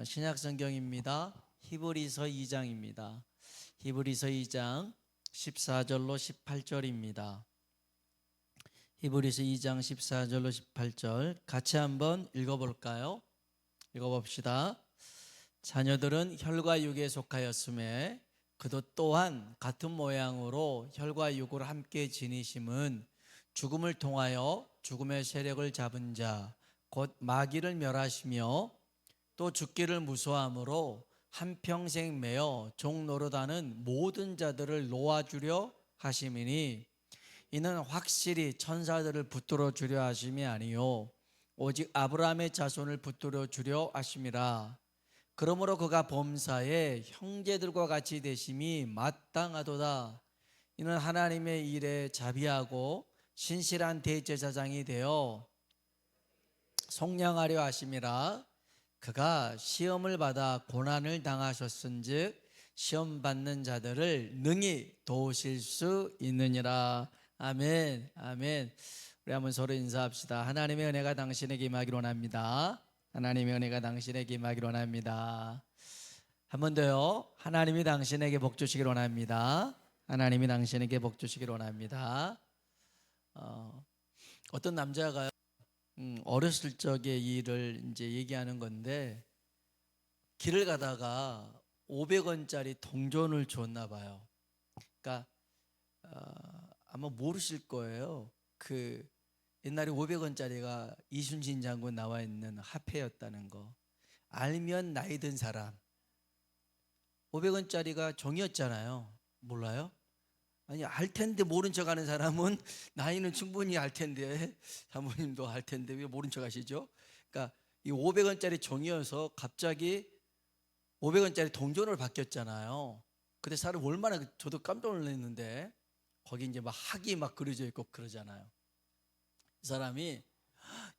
신약 성경입니다. 히브리서 2장입니다. 히브리서 2장 14절로 18절입니다. 히브리서 2장 14절로 18절 같이 한번 읽어볼까요? 읽어봅시다. 자녀들은 혈과 육에 속하였음에 그도 또한 같은 모양으로 혈과 육을 함께 지니심은 죽음을 통하여 죽음의 세력을 잡은 자 곧 마귀를 멸하시며 또 죽기를 무서워함으로 한평생 매어 종 노릇하는 모든 자들을 놓아주려 하심이니 이는 확실히 천사들을 붙들어 주려 하심이 아니요 오직 아브라함의 자손을 붙들어 주려 하심이라. 그러므로 그가 범사에 형제들과 같이 되심이 마땅하도다. 이는 하나님의 일에 자비하고 신실한 대제사장이 되어 속량하려 하심이라. 그가 시험을 받아 고난을 당하셨은즉 시험 받는 자들을 능히 도우실 수 있느니라. 아멘. 아멘. 우리 한번 서로 인사합시다. 하나님의 은혜가 당신에게 임하기를 원합니다. 하나님의 은혜가 당신에게 임하기를 원합니다. 한 번 더요. 하나님이 당신에게 복 주시기를 원합니다. 하나님이 당신에게 복 주시기를 원합니다. 어떤 남자가요, 어렸을 적의 일을 이제 얘기하는 건데, 길을 가다가 500원짜리 동전을 줬나 봐요. 그러니까 아마 모르실 거예요. 그 옛날에 500원짜리가 이순신 장군 나와 있는 화폐였다는 거. 알면 나이 든 사람. 500원짜리가 종이었잖아요. 몰라요? 아니, 알 텐데 모른 척 하는 사람은 나이는 충분히 알 텐데, 사모님도 알 텐데 왜 모른 척 하시죠? 그러니까 이 500원짜리 종이어서 갑자기 500원짜리 동전을 바뀌었잖아요. 근데 사람 얼마나, 저도 깜짝 놀랐는데 거기 이제 막 학이 막 그려져 있고 그러잖아요. 이 사람이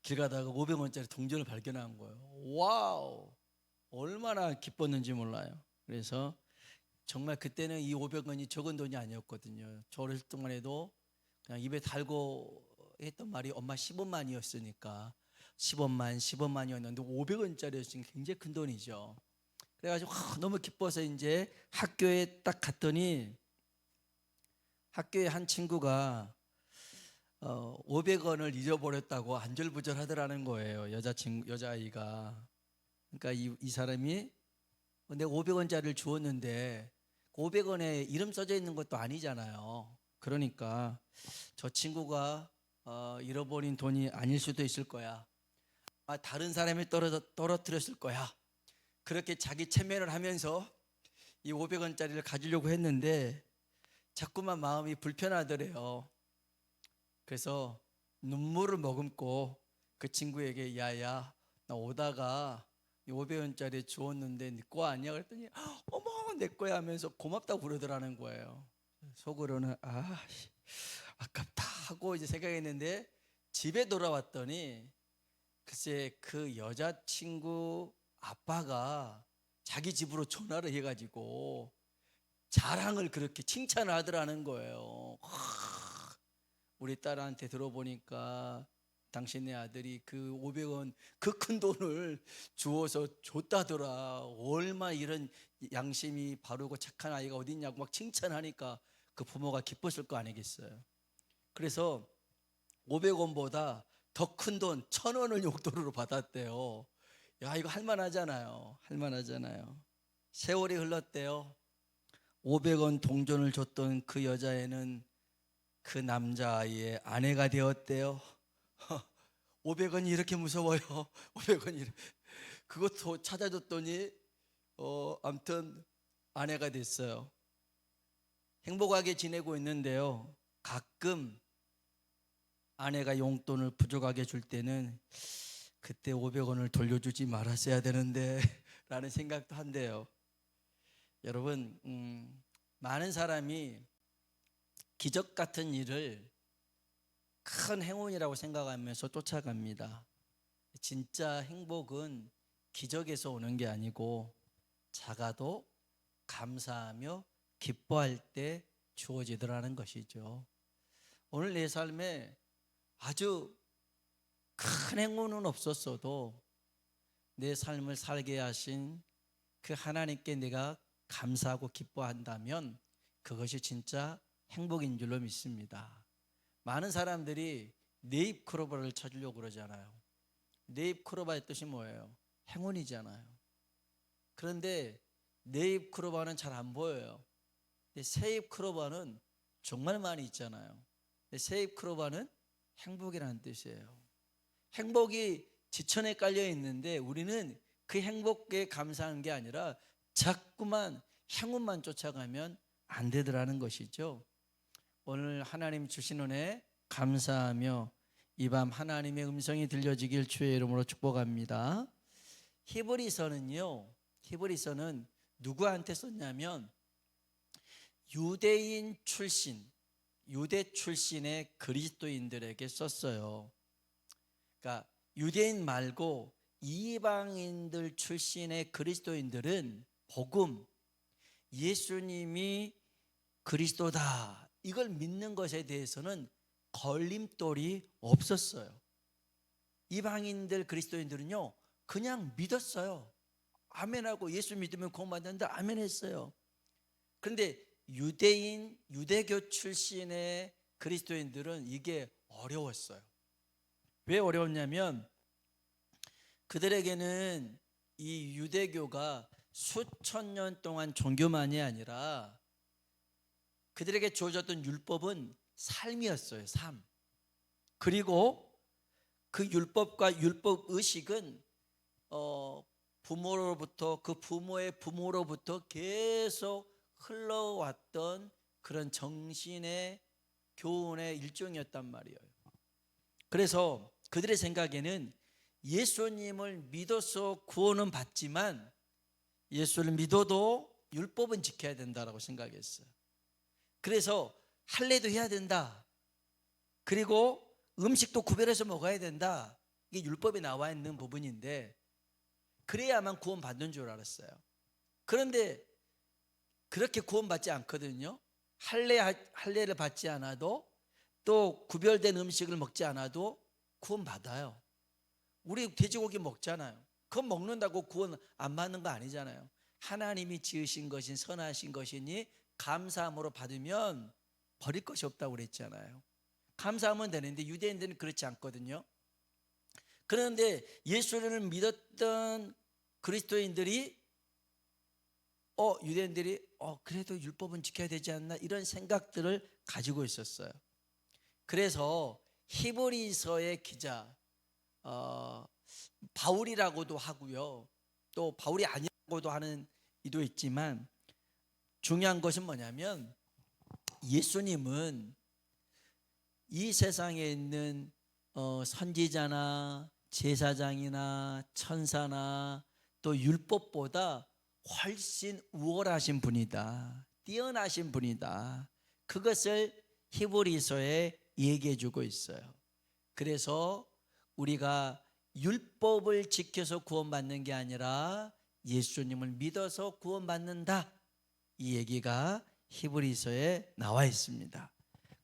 길 가다가 500원짜리 동전을 발견한 거예요. 와우, 얼마나 기뻤는지 몰라요. 그래서 정말 그때는 이 500원이 적은 돈이 아니었거든요. 저 어렸을 동안에도 그냥 입에 달고 했던 말이 엄마 10원만이었으니까 10원만이었는데 500원짜리였으니까 굉장히 큰 돈이죠. 그래가지고 너무 기뻐서 이제 학교에 딱 갔더니 학교에 한 친구가 500원을 잊어버렸다고 안절부절하더라는 거예요. 여자아이가. 그러니까 이 사람이 내가 500원짜리를 주었는데 500원에 이름 써져 있는 것도 아니잖아요. 그러니까 저 친구가 잃어버린 돈이 아닐 수도 있을 거야. 다른 사람이 떨어뜨렸을 거야. 그렇게 자기 체면을 하면서 이 500원짜리를 가지려고 했는데 자꾸만 마음이 불편하더래요. 그래서 눈물을 머금고 그 친구에게 야야, 나 오다가 500원짜리 주었는데 네 거 아니야? 그랬더니 어머 내 거야 하면서 고맙다고 그러더라는 거예요. 속으로는 아깝다 하고 이제 생각했는데 집에 돌아왔더니 글쎄 그 여자친구 아빠가 자기 집으로 전화를 해가지고 자랑을 그렇게 칭찬을 하더라는 거예요. 우리 딸한테 들어보니까 당신네 아들이 그 500원 그 큰 돈을 주어서 줬다더라. 얼마 이런 양심이 바르고 착한 아이가 어딨냐고 막 칭찬하니까 그 부모가 기뻤을 거 아니겠어요. 그래서 500원보다 더 큰 돈 1000원을 용돈으로 받았대요. 야, 이거 할만하잖아요. 할만하잖아요. 세월이 흘렀대요. 500원 동전을 줬던 그 여자애는 그 남자아이의 아내가 되었대요. 500원이 이렇게 무서워요. 500원이 그것도 찾아줬더니 아무튼 아내가 됐어요. 행복하게 지내고 있는데요, 가끔 아내가 용돈을 부족하게 줄 때는 그때 500원을 돌려주지 말았어야 되는데 라는 생각도 한대요. 여러분, 많은 사람이 기적 같은 일을 큰 행운이라고 생각하면서 쫓아갑니다. 진짜 행복은 기적에서 오는 게 아니고 작아도 감사하며 기뻐할 때 주어지더라는 것이죠. 오늘 내 삶에 아주 큰 행운은 없었어도 내 삶을 살게 하신 그 하나님께 내가 감사하고 기뻐한다면 그것이 진짜 행복인 줄로 믿습니다. 많은 사람들이 네잎크로버를 찾으려고 그러잖아요. 네잎크로버의 뜻이 뭐예요? 행운이잖아요. 그런데 네잎크로버는 잘 안 보여요. 근데 새잎크로버는 정말 많이 있잖아요. 근데 새잎크로버는 행복이라는 뜻이에요. 행복이 지천에 깔려 있는데 우리는 그 행복에 감사하는 게 아니라 자꾸만 행운만 쫓아가면 안 되더라는 것이죠. 오늘 하나님 주신 은혜 감사하며 이 밤 하나님의 음성이 들려지길 주의 이름으로 축복합니다. 히브리서는 누구한테 썼냐면 유대 출신의 그리스도인들에게 썼어요. 그러니까 유대인 말고 이방인들 출신의 그리스도인들은 복음, 예수님이 그리스도다 이걸 믿는 것에 대해서는 걸림돌이 없었어요. 이방인들 그리스도인들은요 그냥 믿었어요. 아멘하고 예수 믿으면 구원받는다 아멘했어요. 그런데 유대교 출신의 그리스도인들은 이게 어려웠어요. 왜 어려웠냐면 그들에게는 이 유대교가 수천 년 동안 종교만이 아니라 그들에게 주어졌던 율법은 삶이었어요. 삶. 그리고 그 율법과 율법 의식은 부모로부터 그 부모의 부모로부터 계속 흘러왔던 그런 정신의 교훈의 일종이었단 말이에요. 그래서 그들의 생각에는 예수님을 믿어서 구원은 받지만 예수를 믿어도 율법은 지켜야 된다라고 생각했어요. 그래서 할례도 해야 된다. 그리고 음식도 구별해서 먹어야 된다. 이게 율법에 나와 있는 부분인데 그래야만 구원받는 줄 알았어요. 그런데 그렇게 구원받지 않거든요. 할례를 받지 않아도 또 구별된 음식을 먹지 않아도 구원받아요. 우리 돼지고기 먹잖아요. 그건 먹는다고 구원 안 받는 거 아니잖아요. 하나님이 지으신 것인 선하신 것이니 감사함으로 받으면 버릴 것이 없다고 그랬잖아요. 감사하면 되는데 유대인들은 그렇지 않거든요. 그런데 예수를 믿었던 그리스도인들이 유대인들이 그래도 율법은 지켜야 되지 않나 이런 생각들을 가지고 있었어요. 그래서 히브리서의 기자 바울이라고도 하고요. 또 바울이 아니라고도 하는 이도 있지만 중요한 것은 뭐냐면 예수님은 이 세상에 있는 선지자나 제사장이나 천사나 또 율법보다 훨씬 우월하신 분이다. 뛰어나신 분이다. 그것을 히브리서에 얘기해 주고 있어요. 그래서 우리가 율법을 지켜서 구원받는 게 아니라 예수님을 믿어서 구원받는다. 이 얘기가 히브리서에 나와 있습니다.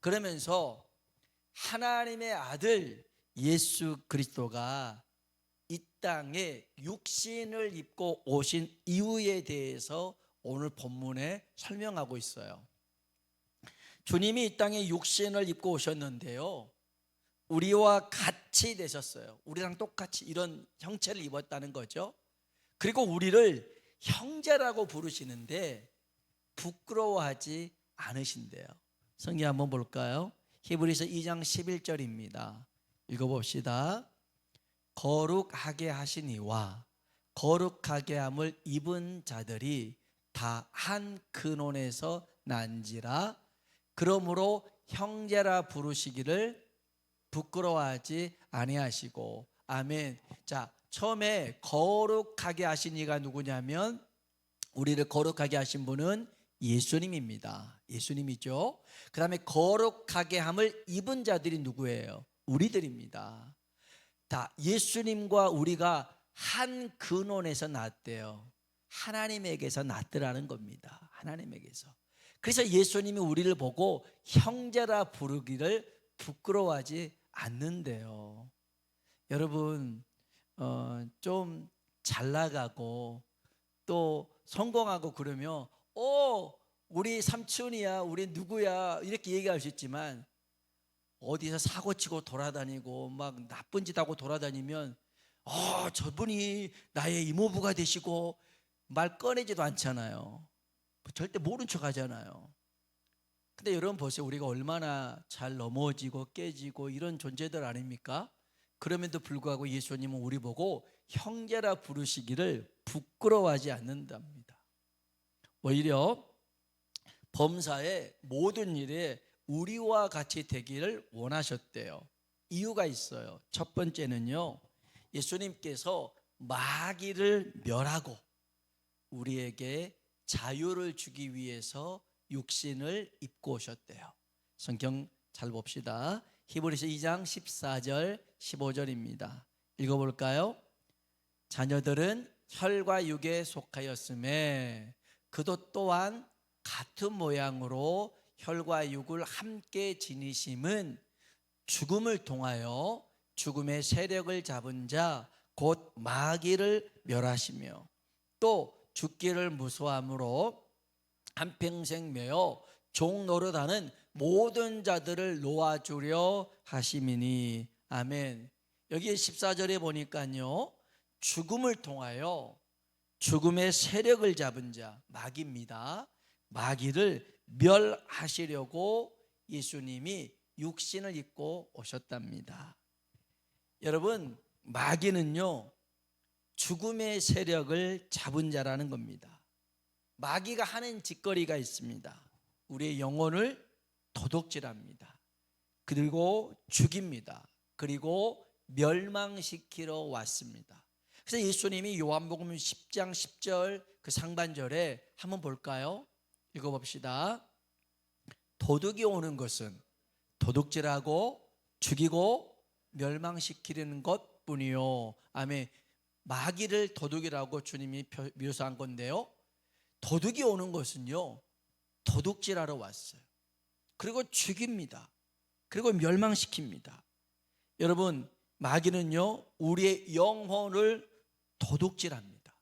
그러면서 하나님의 아들 예수 그리스도가 이 땅에 육신을 입고 오신 이유에 대해서 오늘 본문에 설명하고 있어요. 주님이 이 땅에 육신을 입고 오셨는데요, 우리와 같이 되셨어요. 우리랑 똑같이 이런 형체를 입었다는 거죠. 그리고 우리를 형제라고 부르시는데 부끄러워하지 않으신대요. 성경 한번 볼까요? 히브리서 2장 11절입니다. 읽어봅시다. 거룩하게 하시니와 거룩하게 함을 입은 자들이 다 한 근원에서 난지라. 그러므로 형제라 부르시기를 부끄러워하지 아니하시고. 아멘. 자, 처음에 거룩하게 하신 이가 누구냐면 우리를 거룩하게 하신 분은 예수님입니다. 예수님이죠. 그 다음에 거룩하게 함을 입은 자들이 누구예요? 우리들입니다. 다 예수님과 우리가 한 근원에서 났대요. 하나님에게서 났더라는 겁니다. 하나님에게서. 그래서 예수님이 우리를 보고 형제라 부르기를 부끄러워하지 않는데요. 여러분 좀 잘 나가고 또 성공하고 그러면 우리 삼촌이야, 우리 누구야 이렇게 얘기할 수 있지만 어디서 사고치고 돌아다니고 막 나쁜 짓 하고 돌아다니면 저분이 나의 이모부가 되시고 말 꺼내지도 않잖아요. 절대 모른 척 하잖아요. 근데 여러분 보세요. 우리가 얼마나 잘 넘어지고 깨지고 이런 존재들 아닙니까? 그럼에도 불구하고 예수님은 우리 보고 형제라 부르시기를 부끄러워하지 않는답니다. 오히려 범사의 모든 일에 우리와 같이 되기를 원하셨대요. 이유가 있어요. 첫 번째는요, 예수님께서 마귀를 멸하고 우리에게 자유를 주기 위해서 육신을 입고 오셨대요. 성경 잘 봅시다. 히브리서 2장 14절 15절입니다. 읽어볼까요? 자녀들은 혈과 육에 속하였음에 그도 또한 같은 모양으로 혈과 육을 함께 지니심은 죽음을 통하여 죽음의 세력을 잡은 자 곧 마귀를 멸하시며 또 죽기를 무서워함으로 한평생 매어 종 노릇하는 모든 자들을 놓아주려 하심이니. 아멘. 여기 14절에 보니까요, 죽음을 통하여 죽음의 세력을 잡은 자 마귀입니다. 마귀를 멸하시려고 예수님이 육신을 입고 오셨답니다. 여러분, 마귀는요 죽음의 세력을 잡은 자라는 겁니다. 마귀가 하는 짓거리가 있습니다. 우리의 영혼을 도둑질합니다. 그리고 죽입니다. 그리고 멸망시키러 왔습니다. 그래서 예수님이 요한복음 10장 10절 그 상반절에 한번 볼까요? 읽어봅시다. 도둑이 오는 것은 도둑질하고 죽이고 멸망시키려는 것뿐이요. 아멘. 마귀를 도둑이라고 주님이 묘사한 건데요, 도둑이 오는 것은요 도둑질하러 왔어요. 그리고 죽입니다. 그리고 멸망시킵니다. 여러분, 마귀는요 우리의 영혼을 도둑질합니다.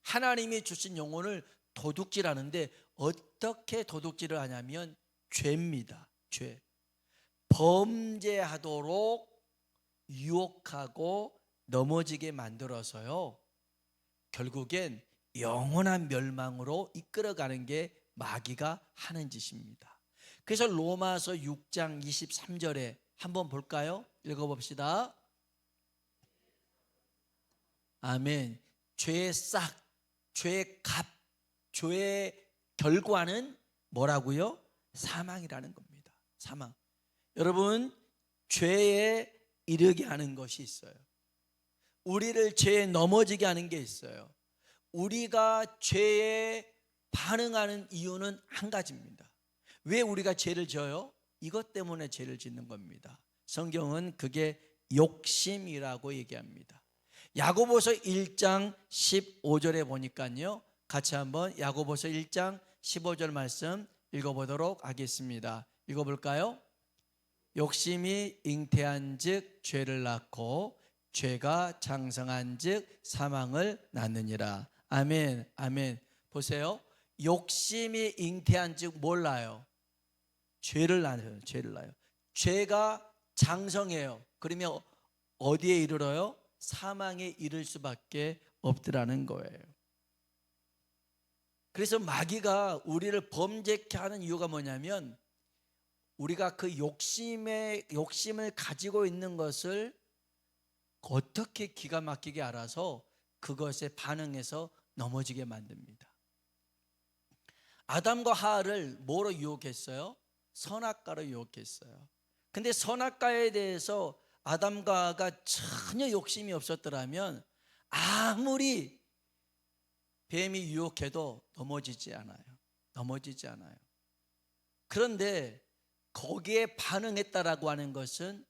하나님이 주신 영혼을 도둑질하는데 어떻게 도둑질을 하냐면 죄입니다. 죄. 범죄하도록 유혹하고 넘어지게 만들어서요 결국엔 영원한 멸망으로 이끌어가는 게 마귀가 하는 짓입니다. 그래서 로마서 6장 23절에 한번 볼까요? 읽어봅시다. 아멘. 죄의 싹, 죄의 값, 죄의 결과는 뭐라고요? 사망이라는 겁니다. 사망. 여러분, 죄에 이르게 하는 것이 있어요. 우리를 죄에 넘어지게 하는 게 있어요. 우리가 죄에 반응하는 이유는 한 가지입니다. 왜 우리가 죄를 져요? 이것 때문에 죄를 짓는 겁니다. 성경은 그게 욕심이라고 얘기합니다. 야고보서 1장 15절에 보니까요, 같이 한번 야고보서 1장 15절 말씀 읽어보도록 하겠습니다. 읽어볼까요? 욕심이 잉태한 즉 죄를 낳고 죄가 장성한 즉 사망을 낳느니라. 아멘. 아멘. 보세요. 욕심이 잉태한 즉 뭘 낳아요? 죄를 낳아요. 죄를 낳아요. 죄가 장성해요. 그러면 어디에 이르러요? 사망에 이를 수밖에 없더라는 거예요. 그래서 마귀가 우리를 범죄케 하는 이유가 뭐냐면 우리가 그 욕심을 가지고 있는 것을 어떻게 기가 막히게 알아서 그것에 반응해서 넘어지게 만듭니다. 아담과 하와를 뭐로 유혹했어요? 선악과로 유혹했어요. 근데 선악과에 대해서 아담과 하와가 전혀 욕심이 없었더라면 아무리 뱀이 유혹해도 넘어지지 않아요. 넘어지지 않아요. 그런데 거기에 반응했다라고 하는 것은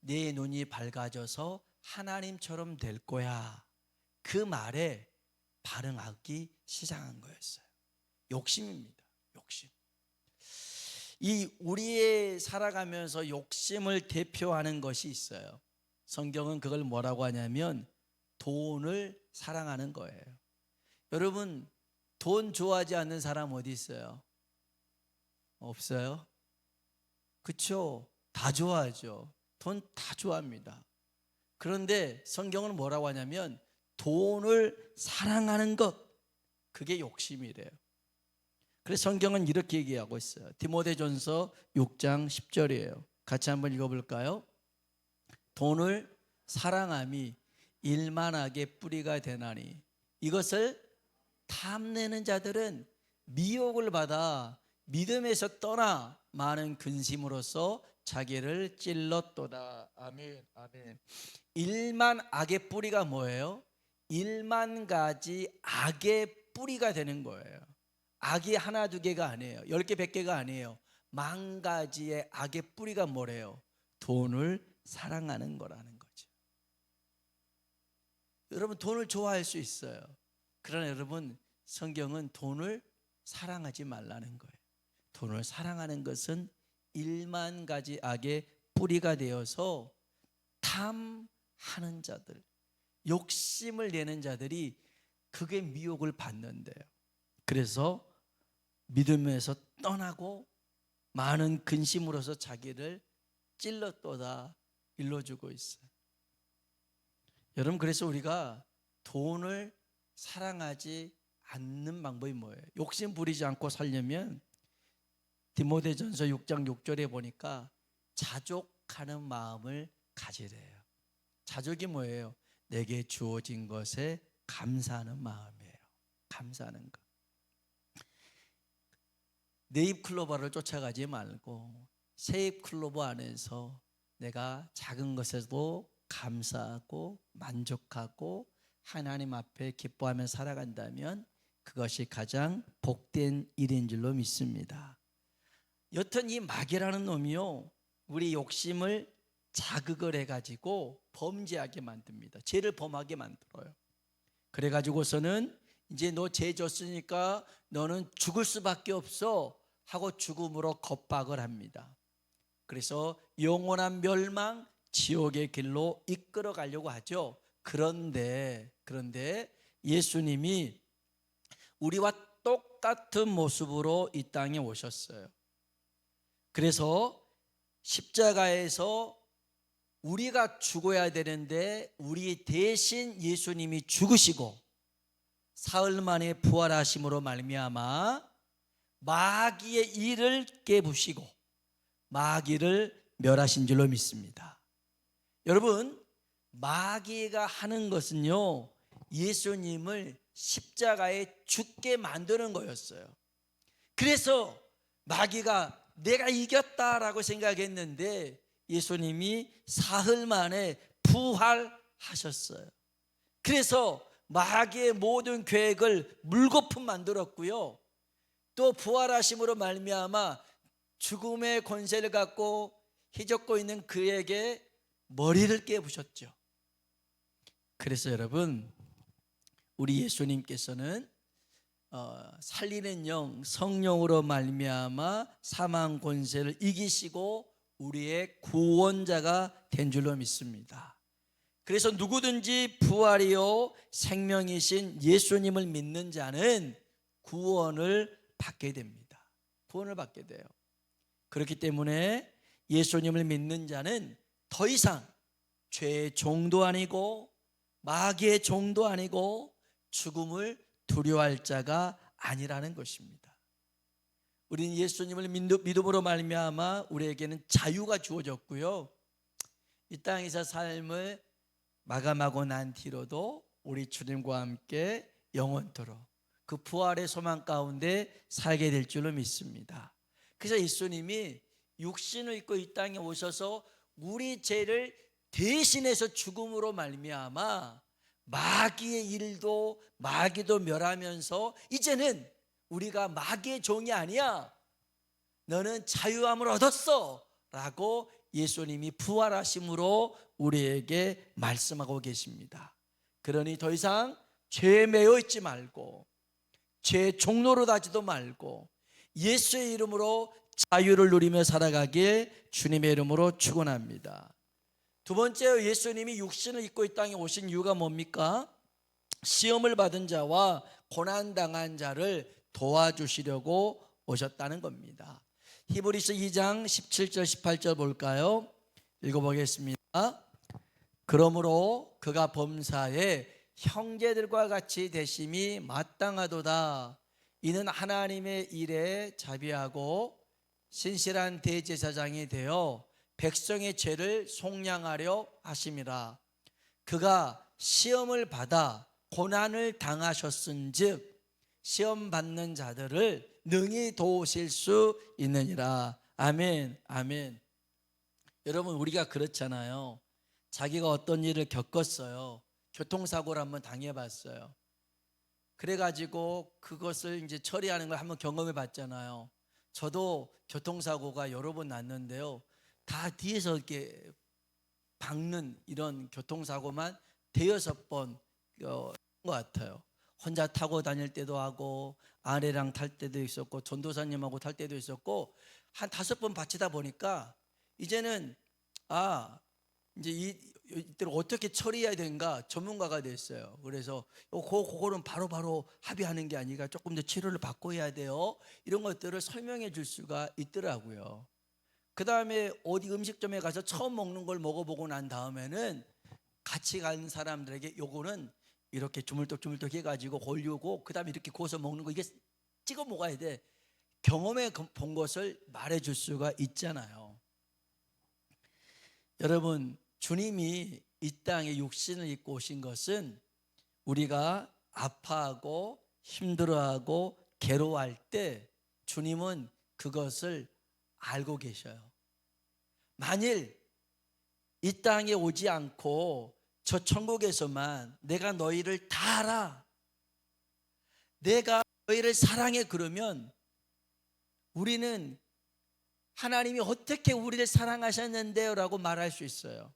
내 눈이 밝아져서 하나님처럼 될 거야, 그 말에 반응하기 시작한 거였어요. 욕심입니다. 욕심. 이 우리의 살아가면서 욕심을 대표하는 것이 있어요. 성경은 그걸 뭐라고 하냐면 돈을 사랑하는 거예요. 여러분, 돈 좋아하지 않는 사람 어디 있어요? 없어요? 그렇죠? 다 좋아하죠. 돈 다 좋아합니다. 그런데 성경은 뭐라고 하냐면 돈을 사랑하는 것, 그게 욕심이래요. 그래서 성경은 이렇게 얘기하고 있어요. 디모데전서 6장 10절이에요. 같이 한번 읽어볼까요? 돈을 사랑함이 일만하게 뿌리가 되나니 이것을 탐내는 자들은 미혹을 받아 믿음에서 떠나 많은 근심으로써 자기를 찔렀도다. 아멘, 아멘. 일만 악의 뿌리가 뭐예요? 일만 가지 악의 뿌리가 되는 거예요. 악이 하나 두 개가 아니에요. 10개 100개가 아니에요. 만 가지의 악의 뿌리가 뭐래요? 돈을 사랑하는 거라는 거죠. 여러분, 돈을 좋아할 수 있어요. 그러나 여러분, 성경은 돈을 사랑하지 말라는 거예요. 돈을 사랑하는 것은 1만 가지 악의 뿌리가 되어서 탐하는 자들, 욕심을 내는 자들이 그게 미혹을 받는데요. 그래서 믿음에서 떠나고 많은 근심으로서 자기를 찔렀도다 일러주고 있어요. 여러분, 그래서 우리가 돈을 사랑하지 않는 방법이 뭐예요? 욕심 부리지 않고 살려면 디모데전서 6장 6절에 보니까 자족하는 마음을 가지래요. 자족이 뭐예요? 내게 주어진 것에 감사하는 마음이에요. 감사하는 것. 네잎 클로버를 쫓아가지 말고 새잎 클로버 안에서 내가 작은 것에도 감사하고 만족하고 하나님 앞에 기뻐하며 살아간다면 그것이 가장 복된 일인 줄로 믿습니다. 여튼 이 마귀라는 놈이요, 우리 욕심을 자극을 해가지고 범죄하게 만듭니다. 죄를 범하게 만들어요. 그래가지고서는 이제 너 죄 졌으니까 너는 죽을 수밖에 없어 하고 죽음으로 겁박을 합니다. 그래서 영원한 멸망, 지옥의 길로 이끌어 가려고 하죠. 그런데 예수님이 우리와 똑같은 모습으로 이 땅에 오셨어요. 그래서 십자가에서 우리가 죽어야 되는데 우리 대신 예수님이 죽으시고 사흘 만에 부활하심으로 말미암아 마귀의 일을 깨부시고 마귀를 멸하신 줄로 믿습니다. 여러분, 마귀가 하는 것은요, 예수님을 십자가에 죽게 만드는 거였어요. 그래서 마귀가 내가 이겼다라고 생각했는데 예수님이 사흘 만에 부활하셨어요. 그래서 마귀의 모든 계획을 물거품 만들었고요, 또 부활하심으로 말미암아 죽음의 권세를 갖고 희젓고 있는 그에게 머리를 깨부셨죠. 그래서 여러분, 우리 예수님께서는 살리는 영, 성령으로 말미암아 사망 권세를 이기시고 우리의 구원자가 된 줄로 믿습니다. 그래서 누구든지 부활이요 생명이신 예수님을 믿는 자는 구원을 받게 됩니다. 구원을 받게 돼요. 그렇기 때문에 예수님을 믿는 자는 더 이상 죄의 종도 아니고 마귀의 종도 아니고 죽음을 두려워할 자가 아니라는 것입니다. 우리는 예수님을 믿음으로 말미암아 우리에게는 자유가 주어졌고요, 이 땅에서 삶을 마감하고 난 뒤로도 우리 주님과 함께 영원토록 그 부활의 소망 가운데 살게 될 줄로 믿습니다. 그래서 예수님이 육신을 입고 이 땅에 오셔서 우리 죄를 대신해서 죽음으로 말미암아 마귀의 일도 마귀도 멸하면서 이제는 우리가 마귀의 종이 아니야, 너는 자유함을 얻었어 라고 예수님이 부활하심으로 우리에게 말씀하고 계십니다. 그러니 더 이상 죄에 매여 있지 말고 죄의 종로로 가지도 말고 예수의 이름으로 자유를 누리며 살아가길 주님의 이름으로 축원합니다. 두 번째, 예수님이 육신을 입고 이 땅에 오신 이유가 뭡니까? 시험을 받은 자와 고난당한 자를 도와주시려고 오셨다는 겁니다. 히브리서 2장 17절 18절 볼까요? 읽어보겠습니다. 그러므로 그가 범사에 형제들과 같이 되심이 마땅하도다. 이는 하나님의 일에 자비하고 신실한 대제사장이 되어 백성의 죄를 속량하려 하심이라. 그가 시험을 받아 고난을 당하셨은즉 시험 받는 자들을 능히 도우실 수 있느니라. 아멘, 아멘. 여러분, 우리가 그렇잖아요. 자기가 어떤 일을 겪었어요. 교통사고를 한번 당해봤어요. 그래가지고 그것을 이제 처리하는 걸 한번 경험해 봤잖아요. 저도 교통사고가 여러 번 났는데요. 다 뒤에서 이렇게 박는 이런 교통사고만 대여섯 번 것 같아요. 혼자 타고 다닐 때도 하고 아내랑 탈 때도 있었고 전도사님하고 탈 때도 있었고 한 5번 바치다 보니까 이제는 이제 이때를 어떻게 처리해야 되는가 전문가가 됐어요. 그래서 그거는 바로바로 합의하는 게 아니라 조금 더 치료를 받고 해야 돼요. 이런 것들을 설명해 줄 수가 있더라고요. 그 다음에 어디 음식점에 가서 처음 먹는 걸 먹어보고 난 다음에는 같이 간 사람들에게 요거는 이렇게 주물떡주물떡 해가지고 올리고 그 다음에 이렇게 구워서 먹는 거 이게 찍어 먹어야 돼. 경험해 본 것을 말해줄 수가 있잖아요. 여러분, 주님이 이 땅에 육신을 입고 오신 것은 우리가 아파하고 힘들어하고 괴로워할 때 주님은 그것을 알고 계셔요. 만일 이 땅에 오지 않고 저 천국에서만 내가 너희를 다 알아, 내가 너희를 사랑해, 그러면 우리는 하나님이 어떻게 우리를 사랑하셨는데요? 라고 말할 수 있어요.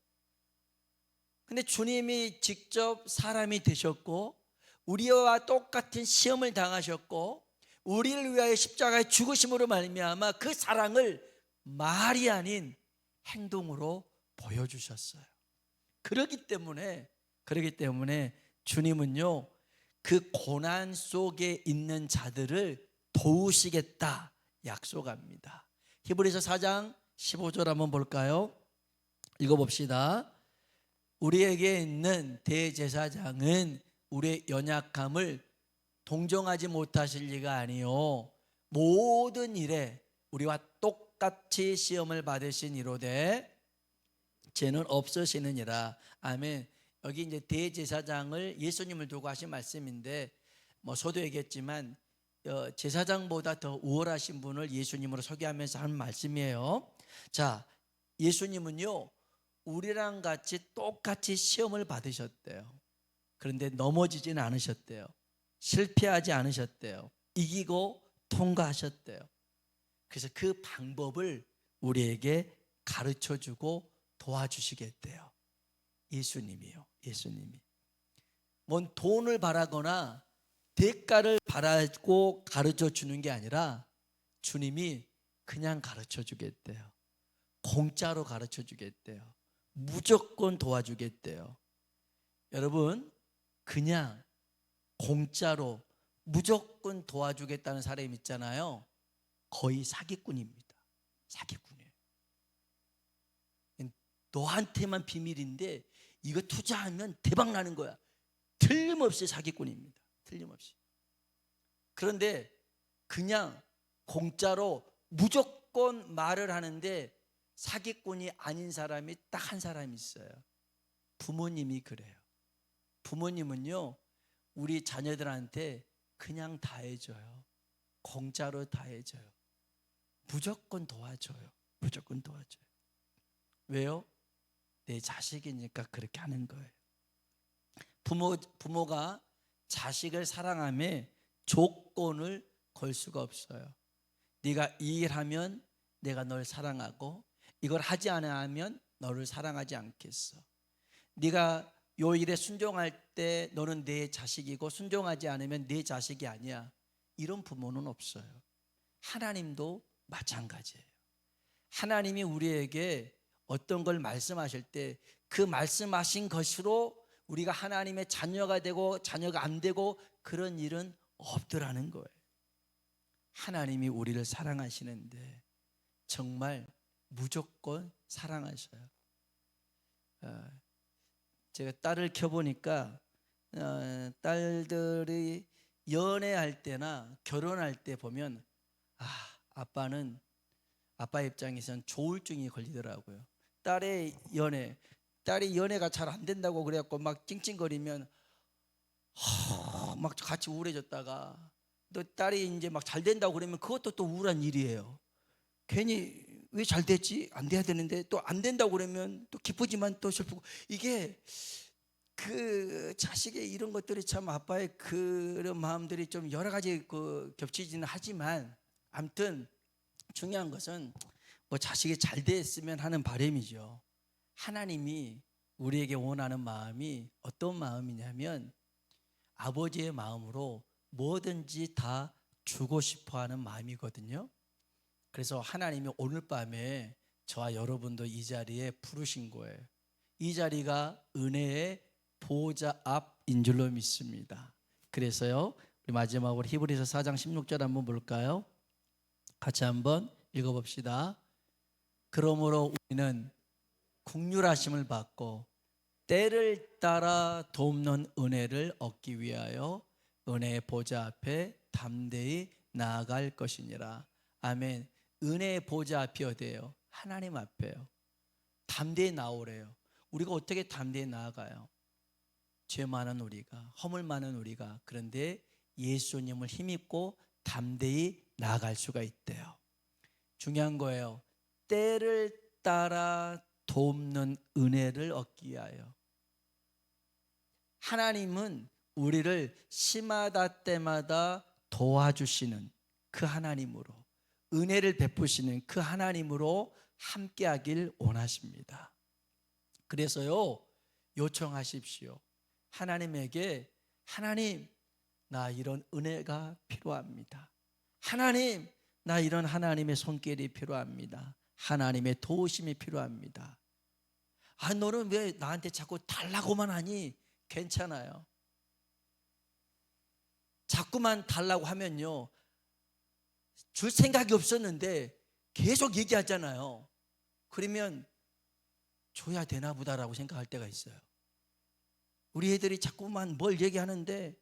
근데 주님이 직접 사람이 되셨고 우리와 똑같은 시험을 당하셨고 우리를 위하여 십자가에 죽으심으로 말미암아 그 사랑을 말이 아닌 행동으로 보여주셨어요. 그렇기 때문에 주님은요, 그 고난 속에 있는 자들을 도우시겠다 약속합니다. 히브리서 4장 15절 한번 볼까요? 읽어봅시다. 우리에게 있는 대제사장은 우리의 연약함을 동정하지 못하실 리가 아니요 모든 일에 우리와 똑같이 시험을 받으신 이로되 죄는 없으시느니라. 아멘. 여기 이제 대제사장을 예수님을 두고 하신 말씀인데 저도 얘기했지만 제사장보다 더 우월하신 분을 예수님으로 소개하면서 하는 말씀이에요. 자, 예수님은요 우리랑 같이 똑같이 시험을 받으셨대요. 그런데 넘어지지는 않으셨대요. 실패하지 않으셨대요. 이기고 통과하셨대요. 그래서 그 방법을 우리에게 가르쳐주고 도와주시겠대요. 예수님이요. 예수님이 뭔 돈을 바라거나 대가를 바라고 가르쳐 주는 게 아니라 주님이 그냥 가르쳐 주겠대요. 공짜로 가르쳐 주겠대요. 무조건 도와주겠대요. 여러분, 그냥 공짜로 무조건 도와주겠다는 사람이 있잖아요. 거의 사기꾼입니다. 사기꾼이에요. 너한테만 비밀인데 이거 투자하면 대박 나는 거야. 틀림없이 사기꾼입니다. 틀림없이. 그런데 그냥 공짜로 무조건 말을 하는데 사기꾼이 아닌 사람이 딱 한 사람이 있어요. 부모님이 그래요. 부모님은요 우리 자녀들한테 그냥 다 해줘요. 공짜로 다 해줘요. 무조건 도와줘요. 무조건 도와줘요. 왜요? 내 자식이니까 그렇게 하는 거예요. 부모가 자식을 사랑하며 조건을 걸 수가 없어요. 네가 이 일하면 내가 널 사랑하고 이걸 하지 않으면 너를 사랑하지 않겠어. 네가 요 일에 순종할 때 너는 내 자식이고 순종하지 않으면 내 자식이 아니야. 이런 부모는 없어요. 하나님도 마찬가지예요. 하나님이 우리에게 어떤 걸 말씀하실 때 그 말씀하신 것으로 우리가 하나님의 자녀가 되고 자녀가 안 되고 그런 일은 없더라는 거예요. 하나님이 우리를 사랑하시는데 정말 무조건 사랑하셔요. 제가 딸을 켜보니까 딸들이 연애할 때나 결혼할 때 보면 아빠는 아빠 입장에선 조울증이 걸리더라고요. 딸이 연애가 잘 안 된다고 그래갖고 막 찡찡거리면 막 같이 우울해졌다가 또 딸이 이제 막 잘 된다고 그러면 그것도 또 우울한 일이에요. 괜히 왜 잘 됐지? 안 돼야 되는데 또 안 된다고 그러면 또 기쁘지만 또 슬프고, 이게 그 자식의 이런 것들이 참 아빠의 그런 마음들이 좀 여러 가지 겹치지는 하지만 아무튼 중요한 것은 뭐 자식이 잘 됐으면 하는 바람이죠. 하나님이 우리에게 원하는 마음이 어떤 마음이냐면 아버지의 마음으로 뭐든지 다 주고 싶어 하는 마음이거든요. 그래서 하나님이 오늘 밤에 저와 여러분도 이 자리에 부르신 거예요. 이 자리가 은혜의 보호자 앞인 줄로 믿습니다. 그래서요, 우리 마지막으로 히브리서 4장 16절 한번 볼까요? 같이 한번 읽어봅시다. 그러므로 우리는 긍휼하심을 받고 때를 따라 돕는 은혜를 얻기 위하여 은혜의 보좌 앞에 담대히 나아갈 것이니라. 아멘. 은혜의 보좌 앞이 어디예요? 하나님 앞에요. 담대히 나오래요. 우리가 어떻게 담대히 나아가요? 죄 많은 우리가, 허물 많은 우리가, 그런데 예수님을 힘입고 담대히 나아갈 수가 있대요. 중요한 거예요. 때를 따라 돕는 은혜를 얻기 위하여. 하나님은 우리를 시마다 때마다 도와주시는 그 하나님으로, 은혜를 베푸시는 그 하나님으로 함께하길 원하십니다. 그래서요, 요청하십시오. 하나님에게, 하나님, 나 이런 은혜가 필요합니다. 하나님, 나 이런 하나님의 손길이 필요합니다. 하나님의 도우심이 필요합니다. 너는 왜 나한테 자꾸 달라고만 하니? 괜찮아요. 자꾸만 달라고 하면요, 줄 생각이 없었는데 계속 얘기하잖아요. 그러면 줘야 되나 보다라고 생각할 때가 있어요. 우리 애들이 자꾸만 뭘 얘기하는데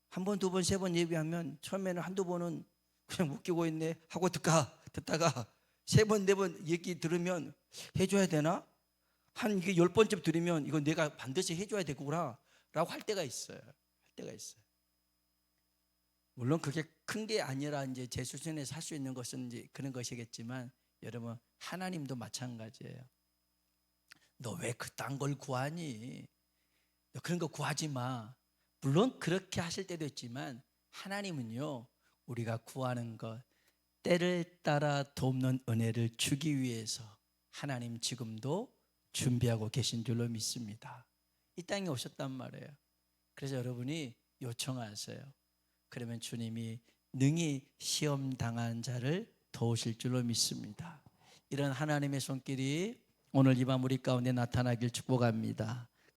한 번, 두 번, 세 번 얘기하면 처음에는 한두 번은 그냥 웃기고 있네 하고 듣다가 세 번, 네 번 얘기 들으면 해줘야 되나? 한 이게 10번쯤 들으면 이건 내가 반드시 해줘야 되구나 라고 할 때가 있어요. 물론 그게 큰 게 아니라 이제 제 수준에서 할 수 있는 것은 이제 그런 것이겠지만, 여러분, 하나님도 마찬가지예요. 너 왜 그딴 걸 구하니? 너 그런 거 구하지 마. 물론 그렇게 하실 때도 있지만 하나님은요, 우리가 구하는 것, 때를 따라 돕는 은혜를 주기 위해서 하나님 지금도 준비하고 계신 줄로 믿습니다. 이 땅에 오셨단 말이에요. 그래서 여러분이 요청하세요. 그러면 주님이 능히 시험 당한 자를 도우실 줄로 믿습니다. 이런 하나님의 손길이 오늘 이 밤 우리 가운데 나타나길 축복합니다.